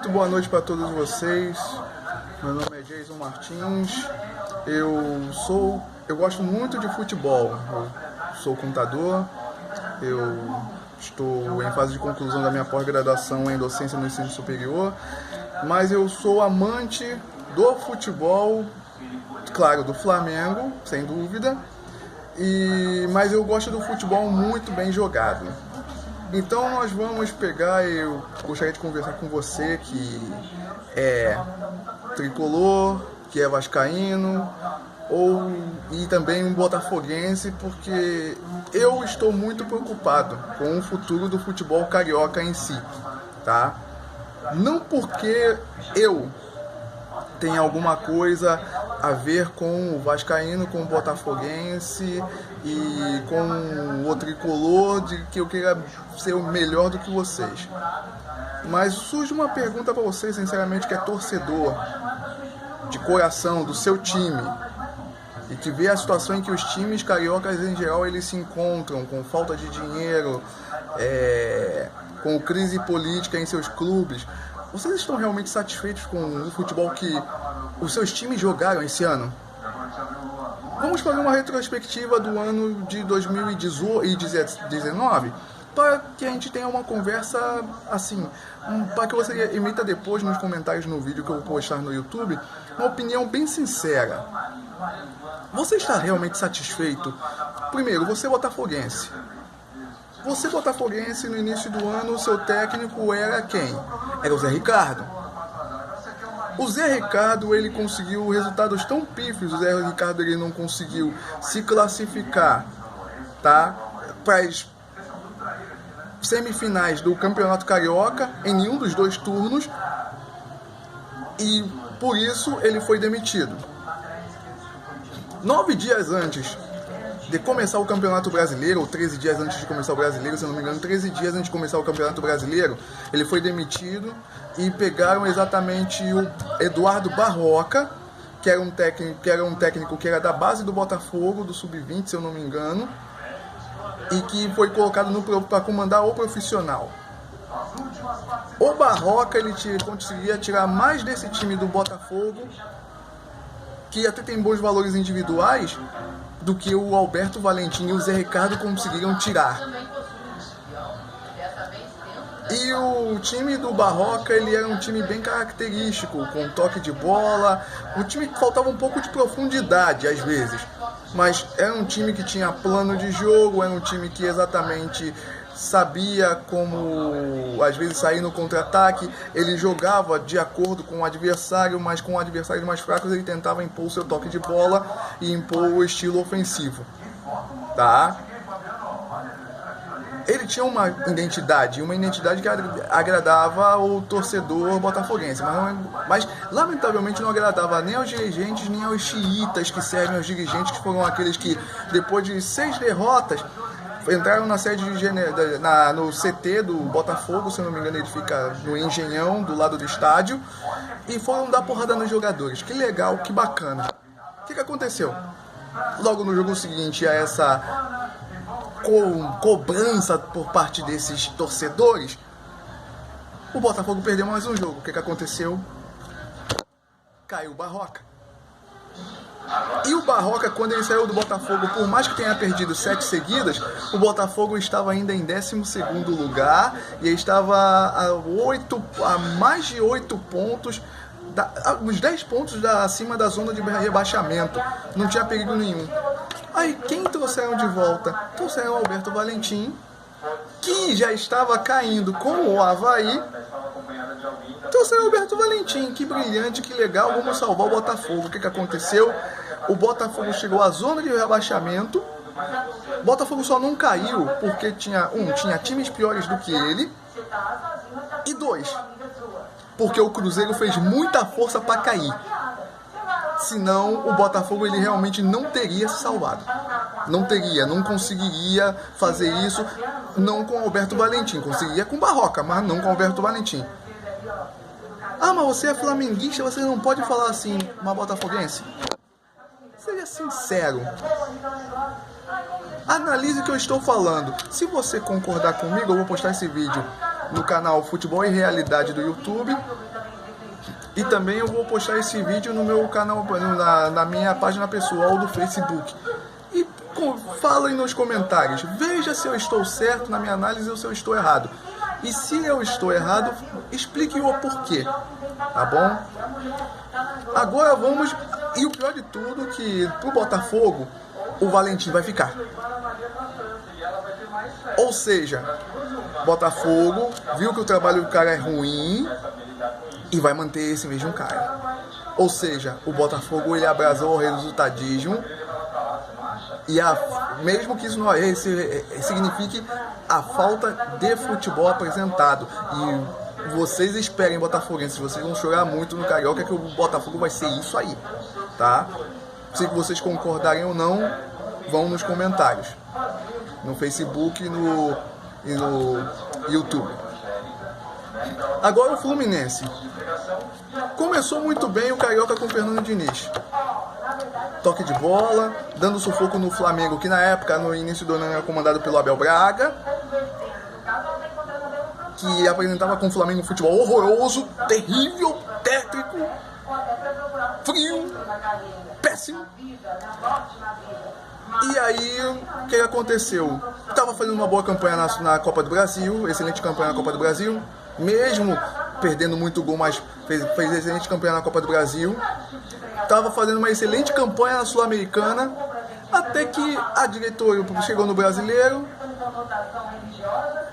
Muito boa noite para todos vocês. Meu nome é Jason Martins. Eu gosto muito de futebol. Eu sou contador. Eu estou em fase de conclusão da minha pós-graduação em docência no ensino superior. Mas eu sou amante do futebol, claro, do Flamengo, sem dúvida. Mas eu gosto do futebol muito bem jogado. Então nós vamos pegar, eu gostaria de conversar com você que é tricolor, que é vascaíno, e também um botafoguense, porque eu estou muito preocupado com o futuro do futebol carioca em si, tá? Não porque eu tenha alguma coisa a ver com o vascaíno, com o botafoguense e com o tricolor, de que eu queira ser o melhor do que vocês. Mas surge uma pergunta para vocês, sinceramente, que é torcedor de coração do seu time e que vê a situação em que os times cariocas em geral eles se encontram, com falta de dinheiro, com crise política em seus clubes. Vocês estão realmente satisfeitos com o futebol que os seus times jogaram esse ano? Vamos fazer uma retrospectiva do ano de 2019 para que a gente tenha uma conversa assim, para que você emita depois nos comentários no vídeo que eu vou postar no YouTube, uma opinião bem sincera. Você está realmente satisfeito? Primeiro, você é botafoguense. Você botafoguense, no início do ano, o seu técnico era quem? Era o Zé Ricardo. O Zé Ricardo, ele conseguiu resultados tão pífios. O Zé Ricardo, ele não conseguiu se classificar, tá, para as semifinais do Campeonato Carioca em nenhum dos dois turnos, e por isso ele foi demitido. 9 dias antes de começar o Campeonato Brasileiro, ou 13 dias antes de começar o Brasileiro, se eu não me engano, 13 dias antes de começar o Campeonato Brasileiro, ele foi demitido e pegaram exatamente o Eduardo Barroca, que era um técnico que era da base do Botafogo, do Sub-20, se eu não me engano, e que foi colocado para comandar o profissional. O Barroca, ele conseguia tirar mais desse time do Botafogo, que até tem bons valores individuais, do que o Alberto Valentim e o Zé Ricardo conseguiram tirar. E o time do Barroca, ele era um time bem característico, com toque de bola, um time que faltava um pouco de profundidade às vezes, mas era um time que tinha plano de jogo, era um time que exatamente sabia como, às vezes, sair no contra-ataque. Ele jogava de acordo com o adversário, mas com adversários mais fracos ele tentava impor o seu toque de bola e impor o estilo ofensivo, tá? Ele tinha uma identidade que agradava o torcedor botafoguense, mas lamentavelmente não agradava nem aos dirigentes, nem aos xiitas que servem aos dirigentes, que foram aqueles que, depois de 6 derrotas, entraram na sede no CT do Botafogo, se eu não me engano ele fica no Engenhão, do lado do estádio, e foram dar porrada nos jogadores. Que legal, que bacana. O que aconteceu? Logo no jogo seguinte a essa cobrança por parte desses torcedores, o Botafogo perdeu mais um jogo. O que aconteceu? Caiu o Barroca. E o Barroca, quando ele saiu do Botafogo, por mais que tenha perdido 7 seguidas, o Botafogo estava ainda em 12º lugar e estava a mais de 8 pontos, uns 10 pontos acima da zona de rebaixamento. Não tinha perigo nenhum. Aí quem trouxeram de volta? Trouxeram o Alberto Valentim, que já estava caindo com o Avaí. Trouxeram o Alberto Valentim, que brilhante, que legal, vamos salvar o Botafogo. O que aconteceu? O Botafogo chegou à zona de rebaixamento. O Botafogo só não caiu porque tinha times piores do que ele, e 2, porque o Cruzeiro fez muita força para cair. Senão o Botafogo ele realmente não teria se salvado. Não conseguiria fazer isso, não com o Alberto Valentim. Conseguiria com o Barroca, mas não com o Alberto Valentim. Ah, mas você é flamenguista, você não pode falar assim, uma botafoguense? Seja sincero. Analise o que eu estou falando. Se você concordar comigo, eu vou postar esse vídeo no canal Futebol e Realidade do YouTube. E também eu vou postar esse vídeo no meu canal, na minha página pessoal do Facebook. E falem nos comentários, veja se eu estou certo na minha análise ou se eu estou errado. E se eu estou errado, explique o porquê, tá bom? Agora vamos... E o pior de tudo, que pro Botafogo, o Valentim vai ficar. Ou seja, Botafogo viu que o trabalho do cara é ruim e vai manter esse mesmo cara. Ou seja, o Botafogo ele abrasou o resultadismo e mesmo que isso não signifique a falta de futebol apresentado. E vocês esperem, botafoguenses, vocês vão chorar muito no Carioca, que o Botafogo vai ser isso aí, tá? Se vocês concordarem ou não, vão nos comentários, no Facebook e no YouTube. Agora o Fluminense. Começou muito bem o Carioca com o Fernando Diniz. Toque de bola, dando sufoco no Flamengo, que na época, no início do ano, era comandado pelo Abel Braga, que apresentava com o Flamengo um futebol horroroso, terrível, tétrico, frio, péssimo. E aí, o que aconteceu? Estava fazendo uma boa campanha na Copa do Brasil, excelente campanha na Copa do Brasil, mesmo perdendo muito gol, mas fez excelente campanha na Copa do Brasil. Estava fazendo uma excelente campanha na Sul-Americana, até que a diretoria chegou no Brasileiro.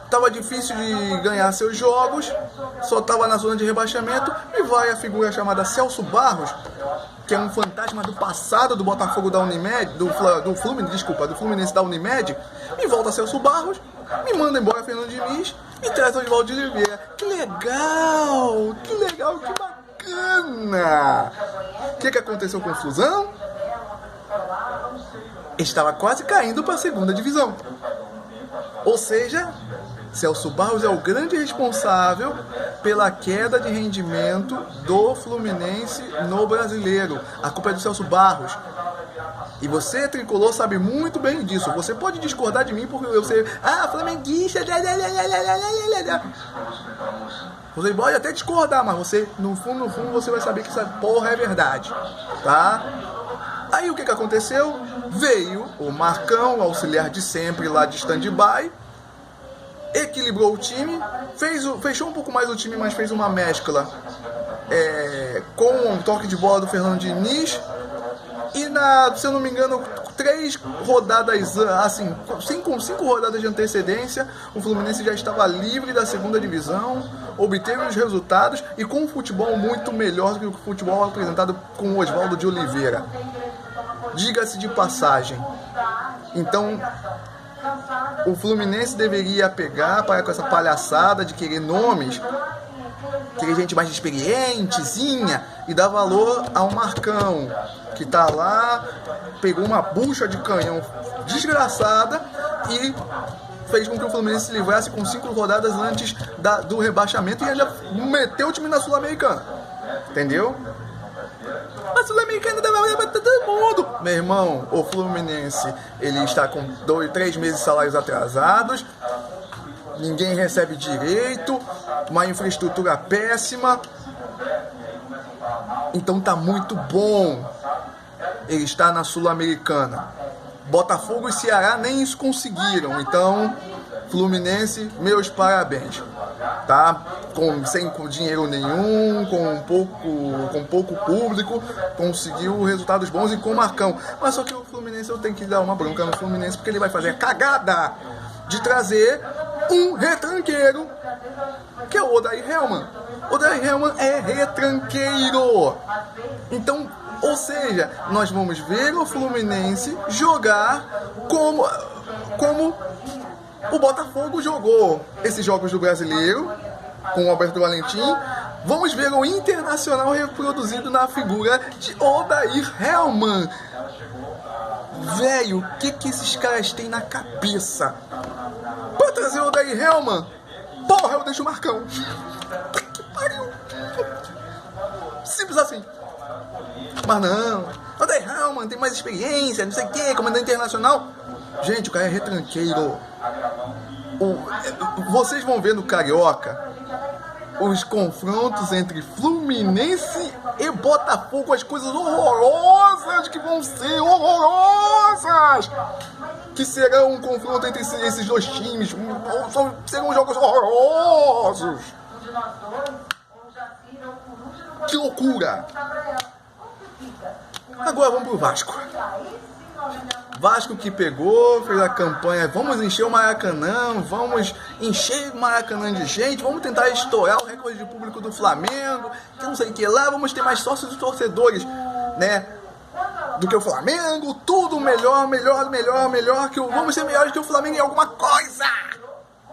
Estava difícil de ganhar seus jogos, só estava na zona de rebaixamento, e vai a figura chamada Celso Barros, que é um fantasma do passado do Botafogo da Unimed, do Fluminense da Unimed, e volta Celso Barros, me manda embora Fernando Diniz e traz o Oswaldo de Oliveira. Que legal, que bacana! O que aconteceu com o Flusão? Estava quase caindo para a segunda divisão. Ou seja, Celso Barros é o grande responsável pela queda de rendimento do Fluminense no Brasileiro. A culpa é do Celso Barros. E você, tricolor, sabe muito bem disso. Você pode discordar de mim porque eu sei... flamenguista... Você pode até discordar, mas você, no fundo, você vai saber que essa porra é verdade. Tá? Aí o que aconteceu? Veio o Marcão, o auxiliar de sempre lá de stand-by, equilibrou o time, fechou um pouco mais o time, mas fez uma mescla com um toque de bola do Fernando Diniz. E se eu não me engano, 3 rodadas, assim, 5 rodadas de antecedência, o Fluminense já estava livre da segunda divisão, obteve os resultados e com um futebol muito melhor do que o futebol apresentado com o Oswaldo de Oliveira. Diga-se de passagem. Então, o Fluminense deveria parar com essa palhaçada de querer nomes, querer gente mais experientezinha e dar valor ao Marcão, que tá lá, pegou uma bucha de canhão desgraçada e fez com que o Fluminense se livrasse com 5 rodadas antes do rebaixamento e ainda meteu o time na Sul-Americana. Entendeu? A Sul-Americana dava pra todo mundo. Meu irmão, o Fluminense, ele está com 3 meses de salários atrasados, ninguém recebe direito, uma infraestrutura péssima. Então tá muito bom. Ele está na Sul-Americana. Botafogo e Ceará nem isso conseguiram. Então, Fluminense, meus parabéns. Tá? Sem dinheiro nenhum, com pouco público, conseguiu resultados bons e com o Marcão. Mas só que o Fluminense, eu tenho que dar uma bronca no Fluminense, porque ele vai fazer a cagada de trazer um retranqueiro, que é o Odair Hellmann. Odair Hellmann é retranqueiro. Então, ou seja, nós vamos ver o Fluminense jogar como o Botafogo jogou esses jogos do Brasileiro com o Alberto Valentim. Vamos ver o Internacional reproduzido na figura de Odair Hellmann. Velho, o que esses caras têm na cabeça? Pra trazer o Odair Hellmann? Porra, eu deixo o Marcão. Que pariu. Simples assim. Mas não, o Odair Hellmann tem mais experiência, não sei o que, comandante internacional. Gente, o cara é retranqueiro. Vocês vão ver no Carioca os confrontos entre Fluminense e Botafogo, as coisas horrorosas que vão ser horrorosas, que serão um confronto entre esses dois times, serão jogos horrorosos. Que loucura! Agora vamos pro Vasco. Vasco que pegou, fez a campanha, vamos encher o Maracanã, vamos encher o Maracanã de gente, vamos tentar estourar o recorde de público do Flamengo, que não sei o que lá, vamos ter mais sócios e torcedores, né, do que o Flamengo, tudo melhor, vamos ser melhores que o Flamengo em alguma coisa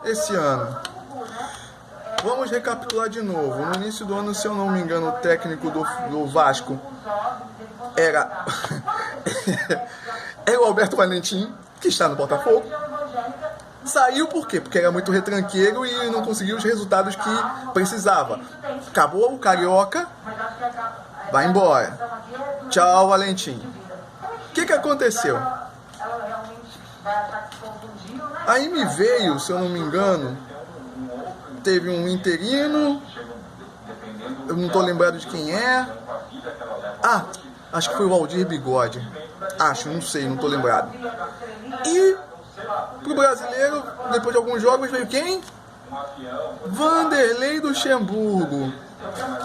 esse ano. Vamos recapitular de novo. No início do ano, se eu não me engano, o técnico do Vasco era o Alberto Valentim, que está no Botafogo. Saiu por quê? Porque era muito retranqueiro e não conseguiu os resultados que precisava. Acabou o Carioca, vai embora. Tchau, Valentim. O que aconteceu? Aí me veio, se eu não me engano, teve um interino, eu não estou lembrado de quem é. Acho que foi o Aldir Bigode. Não sei, não estou lembrado. E pro brasileiro, depois de alguns jogos, veio quem? Vanderlei Luxemburgo.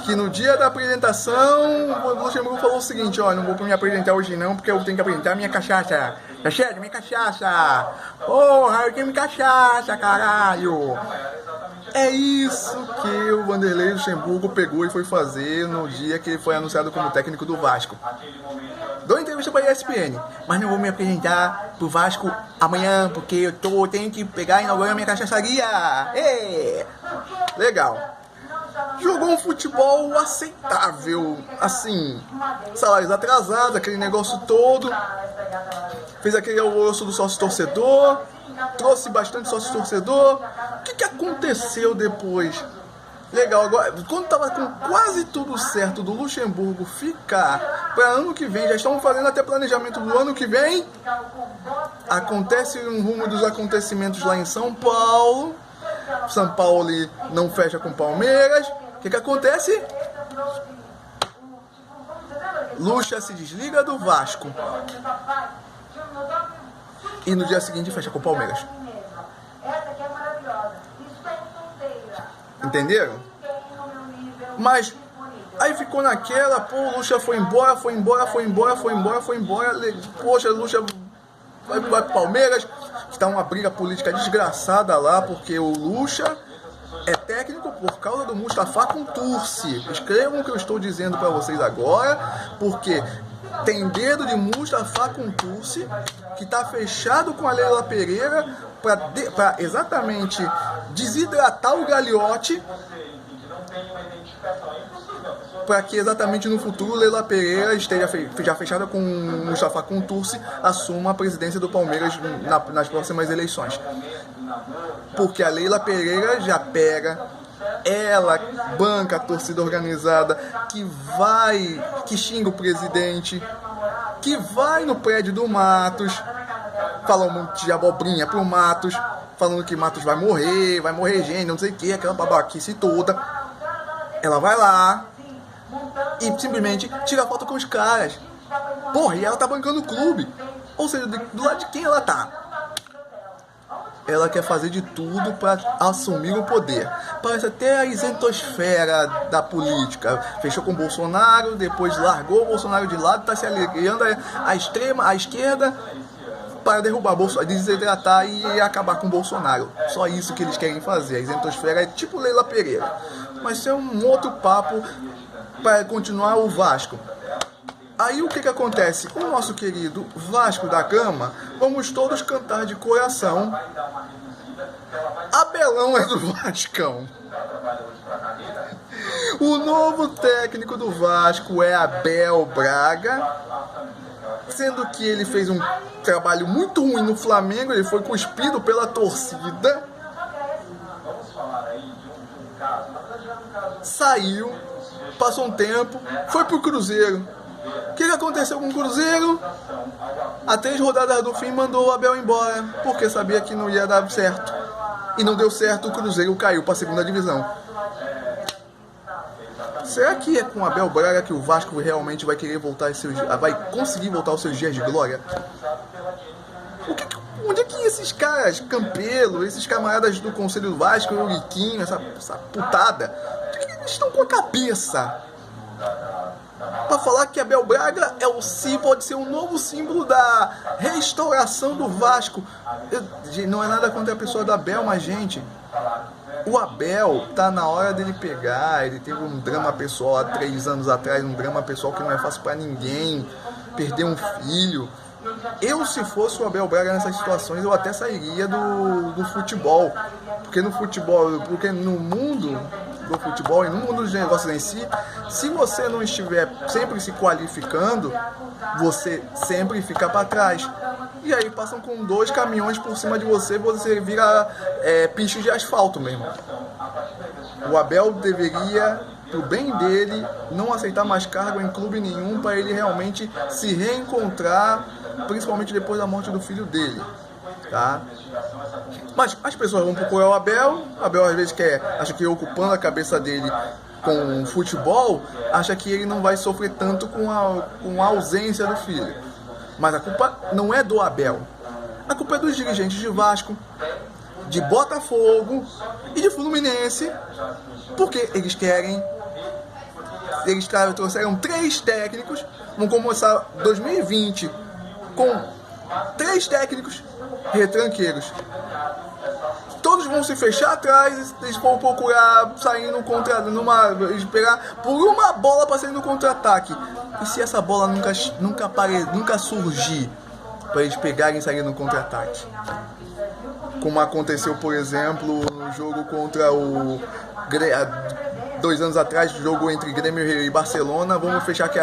Que no dia da apresentação, o Luxemburgo falou o seguinte: não vou me apresentar hoje não, porque eu tenho que apresentar minha cachaça. Minha cachaça. Porra, eu tenho minha cachaça, caralho. É isso que o Vanderlei Luxemburgo pegou e foi fazer no dia que ele foi anunciado como técnico do Vasco. Dou entrevista para a ESPN, mas não vou me apresentar pro Vasco amanhã, porque eu tenho que pegar e inaugurar minha cachaçaria. Legal. Jogou um futebol aceitável, assim, salários atrasados, aquele negócio todo. Fez aquele alvoroço do sócio-torcedor, trouxe bastante sócio-torcedor. O que aconteceu depois? Legal, agora, quando estava com quase tudo certo do Luxemburgo ficar para ano que vem, já estão fazendo até planejamento do ano que vem, acontece um rumo dos acontecimentos lá em São Paulo. São Paulo não fecha com Palmeiras. O que acontece? Luxa se desliga do Vasco e no dia seguinte fecha com Palmeiras. Entenderam? Mas aí ficou naquela, o Luxa foi embora. Poxa, Luxa vai pro Palmeiras. Está uma briga política desgraçada lá, porque o Luxa é técnico por causa do Mustafa Contursi. Escrevam o que eu estou dizendo para vocês agora, porque tem dedo de Mustafa Contursi, que está fechado com a Leila Pereira para exatamente desidratar o Gagliotti, para que exatamente no futuro Leila Pereira esteja já fechada com Mustafa Contursi, assuma a presidência do Palmeiras nas próximas eleições. Porque a Leila Pereira já pega, ela banca a torcida organizada, que xinga o presidente, que vai no prédio do Matos, fala um monte de abobrinha pro Matos, falando que Matos vai morrer gente, não sei o que, aquela babaquice toda. Ela vai lá e simplesmente tira foto com os caras. Porra, e ela tá bancando o clube. Ou seja, do lado de quem ela tá? Ela quer fazer de tudo para assumir o poder. Parece até a isentosfera da política. Fechou com o Bolsonaro, depois largou o Bolsonaro de lado, tá se aliando à esquerda para derrubar Bolsonaro, desidratar e acabar com o Bolsonaro. Só isso que eles querem fazer. A isentosfera é tipo Leila Pereira. Mas isso é um outro papo para continuar o Vasco. Aí o que acontece? O nosso querido Vasco da Gama, vamos todos cantar de coração: Abelão é do Vascão. O novo técnico do Vasco é Abel Braga, sendo que ele fez um trabalho muito ruim no Flamengo, ele foi cuspido pela torcida, saiu, passou um tempo, foi pro Cruzeiro. O que aconteceu com o Cruzeiro? A 3 rodadas do fim mandou o Abel embora, porque sabia que não ia dar certo. e não deu certo, o Cruzeiro caiu para a segunda divisão. Será que é com o Abel Braga que o Vasco realmente vai querer voltar vai conseguir voltar aos seus dias de glória? Onde é que esses caras, Campelo, esses camaradas do Conselho do Vasco, o Riquinho, essa putada, onde é que eles estão com a cabeça? Pra falar que Abel Braga pode ser um novo símbolo da restauração do Vasco. Não é nada contra a pessoa do Abel, mas, gente, o Abel tá na hora dele pegar. Ele teve um drama pessoal há 3 anos atrás, um drama pessoal que não é fácil pra ninguém, perder um filho. Se fosse o Abel Braga nessas situações, eu até sairia do futebol. Porque no mundo do futebol e no mundo dos negócios em si, se você não estiver sempre se qualificando, você sempre fica para trás. E aí passam com 2 caminhões por cima de você vira picho de asfalto mesmo. O Abel deveria, pro bem dele, não aceitar mais cargo em clube nenhum para ele realmente se reencontrar, principalmente depois da morte do filho dele, tá? Mas as pessoas vão procurar o Abel às vezes acha que ocupando a cabeça dele com o futebol, acha que ele não vai sofrer tanto com a ausência do filho. Mas a culpa não é do Abel, a culpa é dos dirigentes de Vasco, de Botafogo e de Fluminense, porque eles trouxeram 3 técnicos, vão começar 2020 com 3 técnicos retranqueiros. Todos vão se fechar atrás, eles vão procurar sair no contra, pegar por uma bola para sair no contra-ataque. E se essa bola nunca surgir para eles pegarem e sair no contra-ataque? Como aconteceu, por exemplo, no jogo contra o 2 anos atrás, jogo entre Grêmio e Barcelona. Vamos fechar que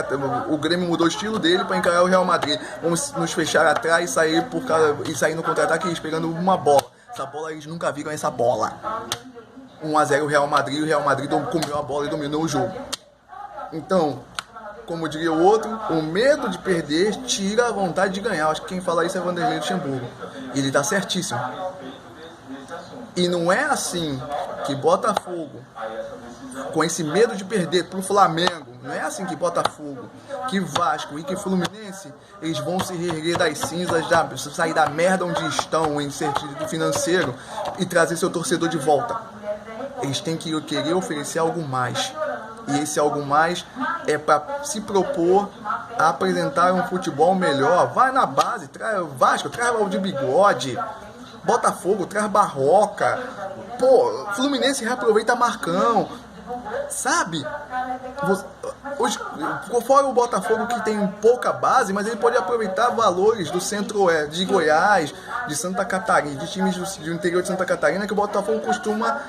o Grêmio mudou o estilo dele para encarar o Real Madrid. Vamos nos fechar atrás e sair no contra-ataque eles pegando uma bola. Essa bola, eles nunca viram essa bola. 1-0 o Real Madrid comeu a bola e dominou o jogo. Então, como diria o outro, o medo de perder tira a vontade de ganhar. Acho que quem fala isso é Vanderlei Luxemburgo. E ele tá certíssimo. E não é assim que Botafogo, com esse medo de perder pro Flamengo, não é assim que Botafogo, que Vasco e que Fluminense, eles vão se reerguer das cinzas, sair da merda onde estão em sentido financeiro e trazer seu torcedor de volta. Eles têm que querer oferecer algo mais. E esse algo mais é para se propor a apresentar um futebol melhor. Vai na base, traz Vasco, traz o de Bigode, Botafogo, traz Barroca, Fluminense reaproveita Marcão, sabe? Fora o Botafogo, que tem pouca base, mas ele pode aproveitar valores do centro-oeste, de Goiás, de Santa Catarina, de times do interior de Santa Catarina, que o Botafogo costuma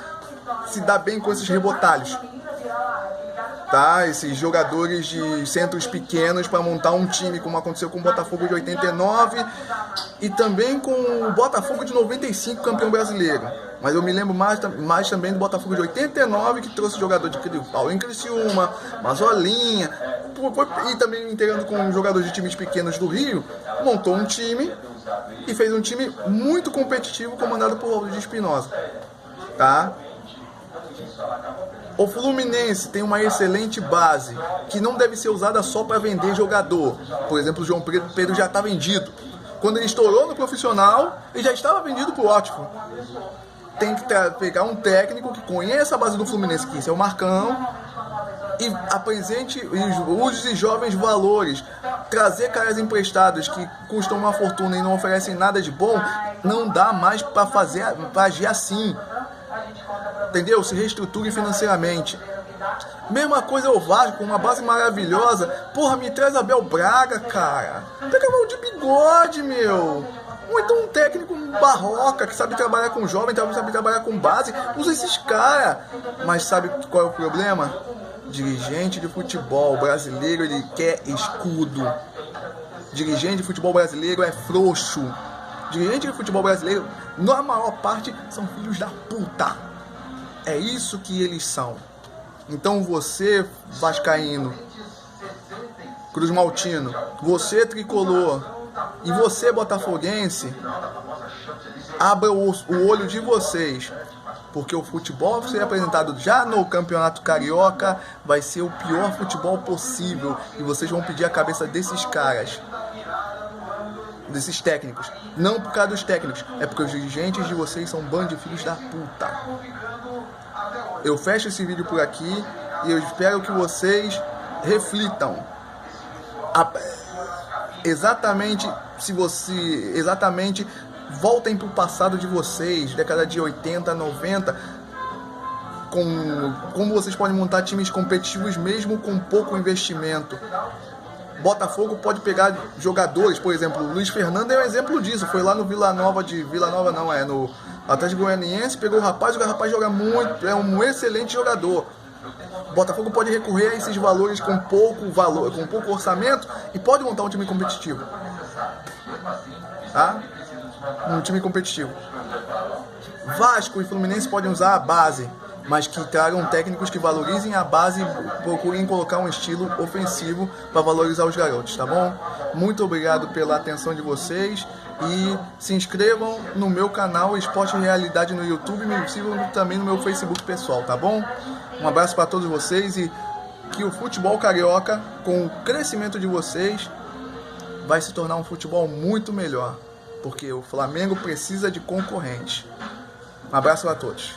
se dar bem com esses rebotalhos, tá? Esses jogadores de centros pequenos para montar um time, como aconteceu com o Botafogo de 89 e também com o Botafogo de 95, campeão brasileiro. Mas eu me lembro mais também do Botafogo de 89, que trouxe jogador de Paulinho Criciúma, Mazolinha, e também integrando com jogadores de times pequenos do Rio, montou um time e fez um time muito competitivo, comandado por Raul de Espinosa, tá? O Fluminense tem uma excelente base, que não deve ser usada só para vender jogador. Por exemplo, o João Pedro já está vendido. Quando ele estourou no profissional, ele já estava vendido para o Watford. Tem que pegar um técnico que conheça a base do Fluminense, que esse é o Marcão, e apresente os jovens valores. Trazer caras emprestados que custam uma fortuna e não oferecem nada de bom, não dá mais para agir assim. Entendeu? Se reestruture financeiramente. Mesma coisa é o Vasco, com uma base maravilhosa. Porra, me traz Abel Braga, cara. Pega o de Bigode, meu. Ou então um técnico Barroca, que sabe trabalhar com jovem, sabe trabalhar com base. Usa esses caras. Mas sabe qual é o problema? Dirigente de futebol brasileiro, ele quer escudo. Dirigente de futebol brasileiro é frouxo. Dirigente de futebol brasileiro, na maior parte, são filhos da puta. É isso que eles são. Então você, vascaíno, Cruz Maltino, você, tricolor, e você, botafoguense, abra o olho de vocês porque o futebol a ser apresentado já no Campeonato Carioca vai ser o pior futebol possível e vocês vão pedir a cabeça desses caras, desses técnicos. Não por causa dos técnicos, é porque os dirigentes de vocês são um bando de filhos da puta. Eu fecho esse vídeo por aqui e eu espero que vocês reflitam. Exatamente voltem pro passado de vocês, década de 80, 90, como vocês podem montar times competitivos mesmo com pouco investimento. Botafogo pode pegar jogadores, por exemplo, o Luiz Fernando é um exemplo disso, foi lá no no Atlético Goianiense, pegou o rapaz joga muito, é um excelente jogador. Botafogo pode recorrer a esses valores com pouco orçamento e pode montar um time competitivo. Tá? Um time competitivo. Vasco e Fluminense podem usar a base, mas que tragam técnicos que valorizem a base e procurem colocar um estilo ofensivo para valorizar os garotos, tá bom? Muito obrigado pela atenção de vocês e se inscrevam no meu canal Esporte e Realidade no YouTube e me sigam também no meu Facebook pessoal, tá bom? Um abraço para todos vocês e que o futebol carioca, com o crescimento de vocês, vai se tornar um futebol muito melhor, porque o Flamengo precisa de concorrente. Um abraço a todos.